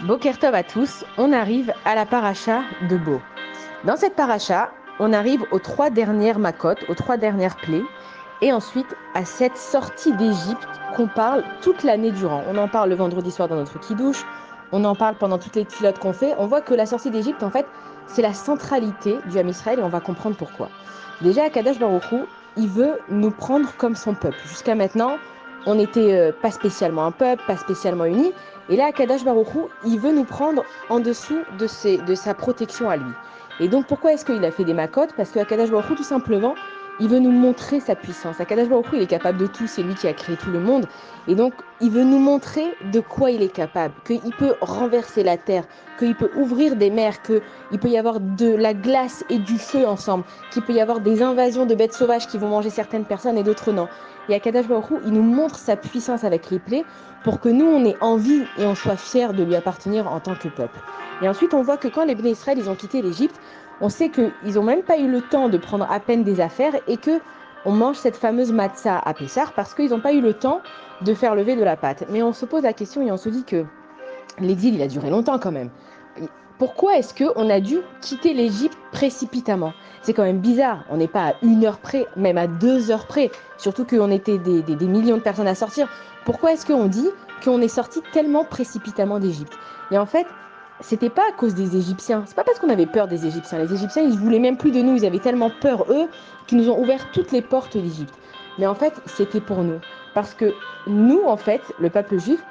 Boker Tov à tous, on arrive à la paracha de Bo. Dans cette paracha, on arrive aux 3 dernières makotes, aux 3 dernières plaies, et ensuite à cette sortie d'Égypte qu'on parle toute l'année durant. On en parle le vendredi soir dans notre kidouche, on en parle pendant toutes les tfilotes qu'on fait. On voit que la sortie d'Égypte, en fait, c'est la centralité du Ham Israël et on va comprendre pourquoi. Déjà, Akadosh Baruch Hu, il veut nous prendre comme son peuple. Jusqu'à maintenant, on n'était pas spécialement un peuple, pas spécialement unis. Et là, Akadosh Baruch Hu, il veut nous prendre en dessous de sa protection à lui. Et donc, pourquoi est-ce qu'il a fait des makotes? Parce que Akadosh Baruch Hu, tout simplement, il veut nous montrer sa puissance. Akadosh Baruch Hu, il est capable de tout, c'est lui qui a créé tout le monde. Et donc, il veut nous montrer de quoi il est capable, qu'il peut renverser la terre, qu'il peut ouvrir des mers, qu'il peut y avoir de la glace et du feu ensemble, qu'il peut y avoir des invasions de bêtes sauvages qui vont manger certaines personnes et d'autres non. Et Akadosh Baruch Hu, il nous montre sa puissance avec les plaies pour que nous, on ait envie et on soit fiers de lui appartenir en tant que peuple. Et ensuite, on voit que quand les Bnei Israël, ils ont quitté l'Égypte, on sait qu'ils n'ont même pas eu le temps de prendre à peine des affaires et qu'on mange cette fameuse matzah à Pessah parce qu'ils n'ont pas eu le temps de faire lever de la pâte. Mais on se pose la question et on se dit que l'exil, il a duré longtemps quand même. Pourquoi est-ce qu'on a dû quitter l'Égypte précipitamment? C'est quand même bizarre. On n'est pas à 1 heure près, même à 2 heures près. Surtout qu'on était des millions de personnes à sortir. Pourquoi est-ce qu'on dit qu'on est sorti tellement précipitamment d'Égypte? Et en fait, c'était pas à cause des Égyptiens. C'est pas parce qu'on avait peur des Égyptiens. Les Égyptiens, ils voulaient même plus de nous. Ils avaient tellement peur, eux, qu'ils nous ont ouvert toutes les portes d'Égypte. Mais en fait, c'était pour nous. Parce que nous, en fait, le peuple juif,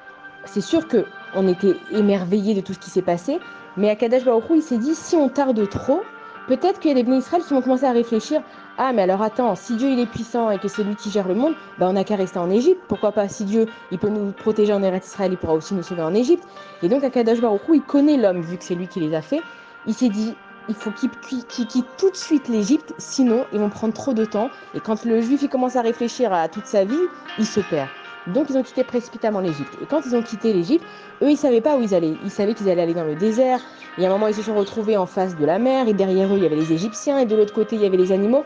c'est sûr qu'on était émerveillés de tout ce qui s'est passé, mais Akadosh Baruch Hu, il s'est dit, si on tarde trop, peut-être qu'il y a des Bnei Israël qui vont commencer à réfléchir, ah mais alors attends, si Dieu il est puissant et que c'est lui qui gère le monde, on n'a qu'à rester en Égypte, pourquoi pas, si Dieu il peut nous protéger en Eretz Israël, il pourra aussi nous sauver en Égypte. Et donc Akadosh Baruch Hu, il connaît l'homme, vu que c'est lui qui les a fait, il s'est dit, il faut qu'il quitte tout de suite l'Égypte, sinon ils vont prendre trop de temps, et quand le juif il commence à réfléchir à toute sa vie, il se perd. Donc ils ont quitté précipitamment l'Égypte. Et quand ils ont quitté l'Égypte, eux, ils ne savaient pas où ils allaient. Ils savaient qu'ils allaient aller dans le désert. Et à un moment, ils se sont retrouvés en face de la mer. Et derrière eux, il y avait les Égyptiens. Et de l'autre côté, il y avait les animaux.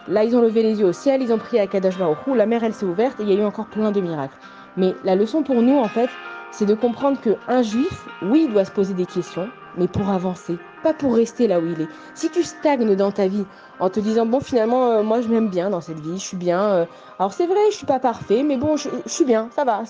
Là, ils ont levé les yeux au ciel. Ils ont prié à Kadosh Baruch Hu. La mer, elle s'est ouverte. Et il y a eu encore plein de miracles. Mais la leçon pour nous, en fait, c'est de comprendre qu'un juif, oui, il doit se poser des questions, mais pour avancer, pas pour rester là où il est. Si tu stagnes dans ta vie en te disant, bon, finalement, moi, je m'aime bien dans cette vie, je suis bien. Alors, c'est vrai, je suis pas parfait, mais bon, je suis bien, ça va.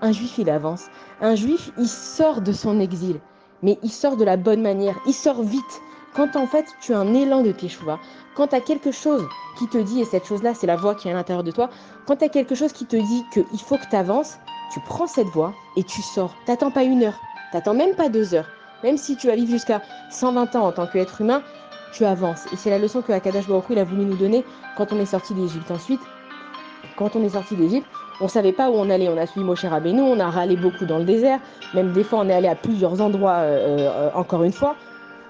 Un juif, il avance. Un juif, il sort de son exil, mais il sort de la bonne manière, il sort vite. Quand en fait, tu as un élan de teshuva, quand tu as quelque chose qui te dit, et cette chose-là, c'est la voix qui est à l'intérieur de toi, quand tu as quelque chose qui te dit qu'il faut que tu avances, tu prends cette voie et tu sors. T'attends pas 1 heure, t'attends même pas 2 heures. Même si tu vas vivre jusqu'à 120 ans en tant qu'être humain, tu avances. Et c'est la leçon que Akadosh Baruch Hu, il a voulu nous donner quand on est sorti d'Égypte. Ensuite, quand on est sorti d'Égypte, on ne savait pas où on allait. On a suivi Moshe Rabbeinu, on a râlé beaucoup dans le désert. Même des fois, on est allé à plusieurs endroits, encore une fois.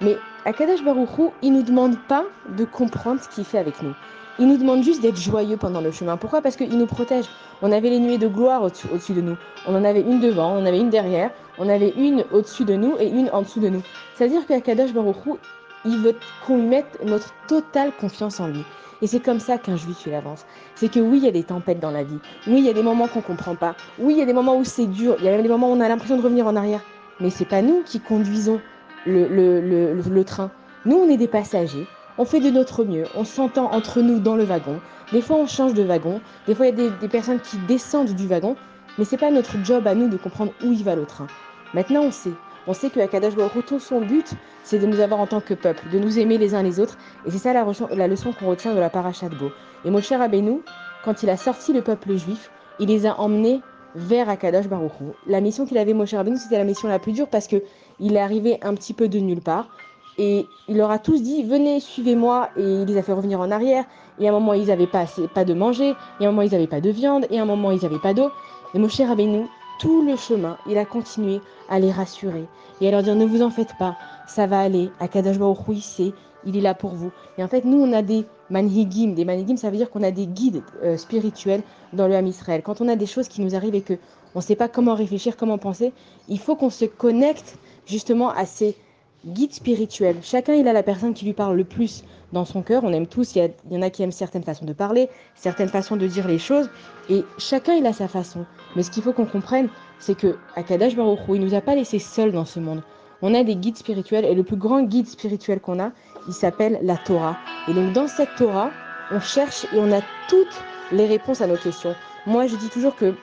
Mais Akadosh Baruch Hu, il ne nous demande pas de comprendre ce qu'il fait avec nous. Il nous demande juste d'être joyeux pendant le chemin. Pourquoi? Parce qu'il nous protège. On avait les nuées de gloire au-dessus de nous. On en avait une devant, on en avait une derrière, on avait une au-dessus de nous et une en dessous de nous. C'est-à-dire qu'Akadosh Baruch Hu, il veut qu'on lui mette notre totale confiance en lui. Et c'est comme ça qu'un juif, il avance. C'est que oui, il y a des tempêtes dans la vie. Oui, il y a des moments qu'on ne comprend pas. Oui, il y a des moments où c'est dur. Il y a même des moments où on a l'impression de revenir en arrière. Mais c'est pas nous qui conduisons le train. Nous, on est des passagers. On fait de notre mieux. On s'entend entre nous dans le wagon. Des fois, on change de wagon. Des fois, il y a des personnes qui descendent du wagon. Mais c'est pas notre job à nous de comprendre où il va le train. Maintenant, on sait. On sait que Akadosh Baruch Hu, son but, c'est de nous avoir en tant que peuple, de nous aimer les uns les autres. Et c'est ça la leçon qu'on retient de la paracha de Bo. Et Moshe Rabbeinu, quand il a sorti le peuple juif, il les a emmenés vers Akadosh Baruch Hu. La mission qu'il avait Moshe Rabbeinu, c'était la mission la plus dure parce qu'il est arrivé un petit peu de nulle part. Et il leur a tous dit, venez, suivez-moi. Et il les a fait revenir en arrière. Et à un moment, ils n'avaient pas de manger. Et à un moment, ils n'avaient pas de viande. Et à un moment, ils n'avaient pas d'eau. Et Moshe Rabbeinu, tout le chemin, il a continué à les rassurer et à leur dire, ne vous en faites pas, ça va aller. Akadosh Baruch Hu, il est là pour vous. Et en fait, nous, on a des manhigim. Des manhigim, ça veut dire qu'on a des guides spirituels dans le Ham Israël. Quand on a des choses qui nous arrivent et qu'on ne sait pas comment réfléchir, comment penser, il faut qu'on se connecte justement guide spirituel. Chacun, il a la personne qui lui parle le plus dans son cœur. On aime tous, il y en a qui aiment certaines façons de parler, certaines façons de dire les choses, et chacun, il a sa façon. Mais ce qu'il faut qu'on comprenne, c'est que Akadosh Baruch Hu, il nous a pas laissés seuls dans ce monde. On a des guides spirituels, et le plus grand guide spirituel qu'on a, il s'appelle la Torah. Et donc dans cette Torah, on cherche et on a toutes les réponses à nos questions. Moi, je dis toujours que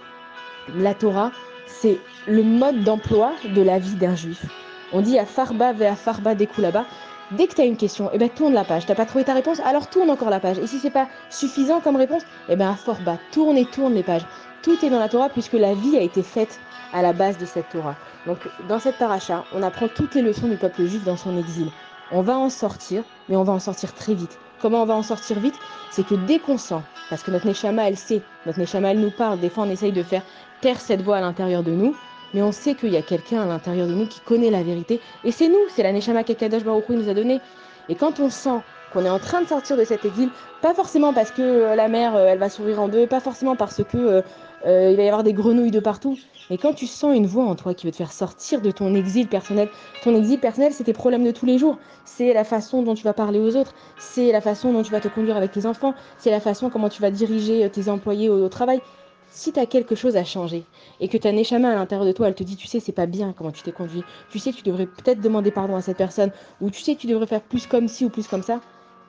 la Torah, c'est le mode d'emploi de la vie d'un juif. On dit à farba ve à farba dekou là-bas. Dès que tu as une question, eh ben, tourne la page. Tu n'as pas trouvé ta réponse, alors tourne encore la page. Et si ce n'est pas suffisant comme réponse, eh ben, à forba, tourne et tourne les pages. Tout est dans la Torah puisque la vie a été faite à la base de cette Torah. Donc, dans cette paracha, on apprend toutes les leçons du peuple juif dans son exil. On va en sortir, mais on va en sortir très vite. Comment on va en sortir vite? C'est que dès qu'on sent, parce que notre Neshama, elle sait, notre Neshama, elle nous parle, des fois on essaye de faire taire cette voix à l'intérieur de nous, mais on sait qu'il y a quelqu'un à l'intérieur de nous qui connaît la vérité, et c'est nous, c'est la Neshama qu'Akadosh Baruch Hu nous a donnée. Et quand on sent qu'on est en train de sortir de cet exil, pas forcément parce que la mer, elle va s'ouvrir en deux, pas forcément parce que il va y avoir des grenouilles de partout, mais quand tu sens une voix en toi qui veut te faire sortir de ton exil personnel, c'est tes problèmes de tous les jours, c'est la façon dont tu vas parler aux autres, c'est la façon dont tu vas te conduire avec tes enfants, c'est la façon comment tu vas diriger tes employés au travail. Si tu as quelque chose à changer et que ta Neshama à l'intérieur de toi, elle te dit, tu sais, c'est pas bien comment tu t'es conduit, tu sais, tu devrais peut-être demander pardon à cette personne, ou tu sais, tu devrais faire plus comme ci ou plus comme ça.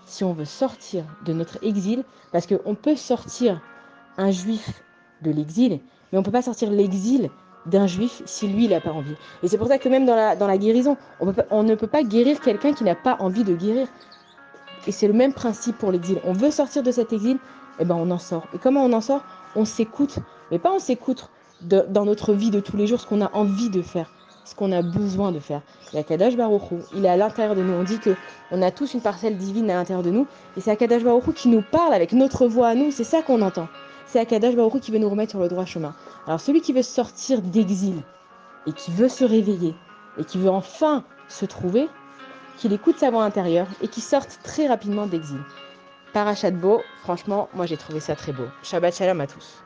Si on veut sortir de notre exil, parce qu'on peut sortir un juif de l'exil, mais on ne peut pas sortir l'exil d'un juif si lui, il n'a pas envie. Et c'est pour ça que même dans la guérison, on ne peut pas guérir quelqu'un qui n'a pas envie de guérir. Et c'est le même principe pour l'exil. On veut sortir de cet exil, et ben on en sort. Et comment on en sort? On s'écoute, mais pas on s'écoute dans notre vie de tous les jours ce qu'on a envie de faire, ce qu'on a besoin de faire. Et Akadosh Baruch Hu, il est à l'intérieur de nous. On dit que on a tous une parcelle divine à l'intérieur de nous, et c'est Akadosh Baruch Hu qui nous parle avec notre voix à nous. C'est ça qu'on entend. C'est Akadosh Baruch Hu qui veut nous remettre sur le droit chemin. Alors celui qui veut sortir d'exil et qui veut se réveiller et qui veut enfin se trouver, qu'il écoute sa voix intérieure et qu'il sorte très rapidement d'exil. Parachat beau, franchement, moi j'ai trouvé ça très beau. Shabbat shalom à tous.